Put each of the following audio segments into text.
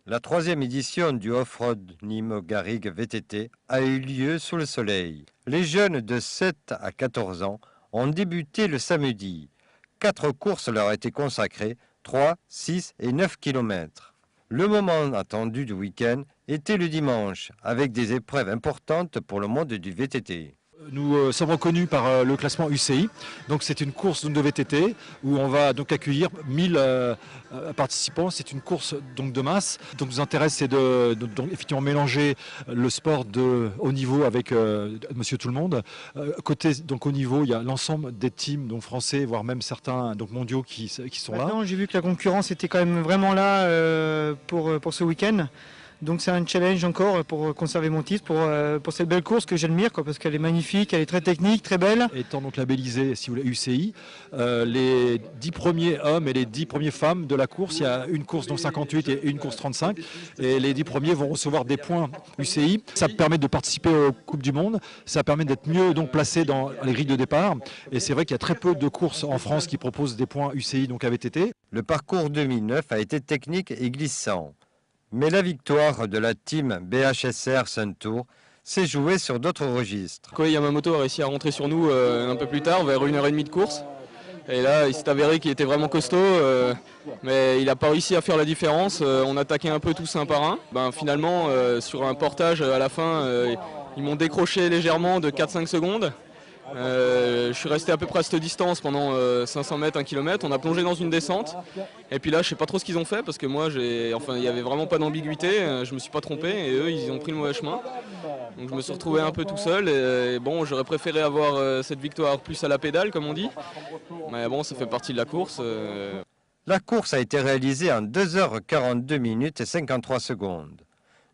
La troisième édition du Off-Road Nîmes Garrigues VTT a eu lieu sous le soleil. Les jeunes de 7 à 14 ans ont débuté le samedi. 4 courses leur étaient consacrées, 3, 6 et 9 km. Le moment attendu du week-end était le dimanche, avec des épreuves importantes pour le monde du VTT. Nous sommes reconnus par le classement UCI, donc c'est une course de VTT où on va donc accueillir 1000 participants. C'est une course donc de masse. Donc nous intéresse c'est de effectivement mélanger le sport de haut niveau avec Monsieur Tout le Monde. Côté donc haut niveau, il y a l'ensemble des teams donc français, voire même certains donc mondiaux qui sont là. Maintenant, j'ai vu que la concurrence était quand même vraiment là pour ce week-end. Donc c'est un challenge encore pour conserver mon titre, pour cette belle course que j'admire, parce qu'elle est magnifique, elle est très technique, très belle. Étant donc labellisé, si vous voulez, UCI, les 10 premiers hommes et les 10 premières femmes de la course, il y a une course dont 58 et une course 35, et les 10 premiers vont recevoir des points UCI. Ça permet de participer aux Coupes du Monde, ça permet d'être mieux donc placé dans les grilles de départ, et c'est vrai qu'il y a très peu de courses en France qui proposent des points UCI donc à VTT. Le parcours 2009 a été technique et glissant. Mais la victoire de la team BHSR Suntour s'est jouée sur d'autres registres. Koei Yamamoto a réussi à rentrer sur nous un peu plus tard, vers 1h30 de course. Et là, il s'est avéré qu'il était vraiment costaud, mais il n'a pas réussi à faire la différence. On attaquait un peu tous un par un. Finalement, sur un portage à la fin, ils m'ont décroché légèrement de 4-5 secondes. Je suis resté à peu près à cette distance pendant 500 mètres, 1 km. On a plongé dans une descente. Et puis là, je sais pas trop ce qu'ils ont fait parce que moi, il n'y avait vraiment pas d'ambiguïté. Je me suis pas trompé et eux, ils ont pris le mauvais chemin. Donc je me suis retrouvé un peu tout seul. Et bon, j'aurais préféré avoir cette victoire plus à la pédale, comme on dit. Mais bon, ça fait partie de la course. La course a été réalisée en 2h42 minutes et 53 secondes.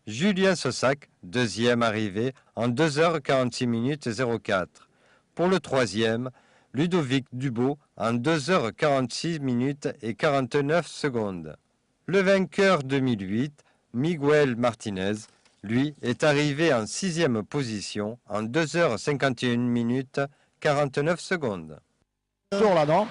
Julien Saussac, deuxième arrivé, en 2h46 minutes et 04. Pour le troisième, Ludovic Dubo en 2h46 minutes et 49 secondes. Le vainqueur 2008, Miguel Martinez, lui, est arrivé en sixième position en 2h51 minutes 49 secondes. Là-dedans.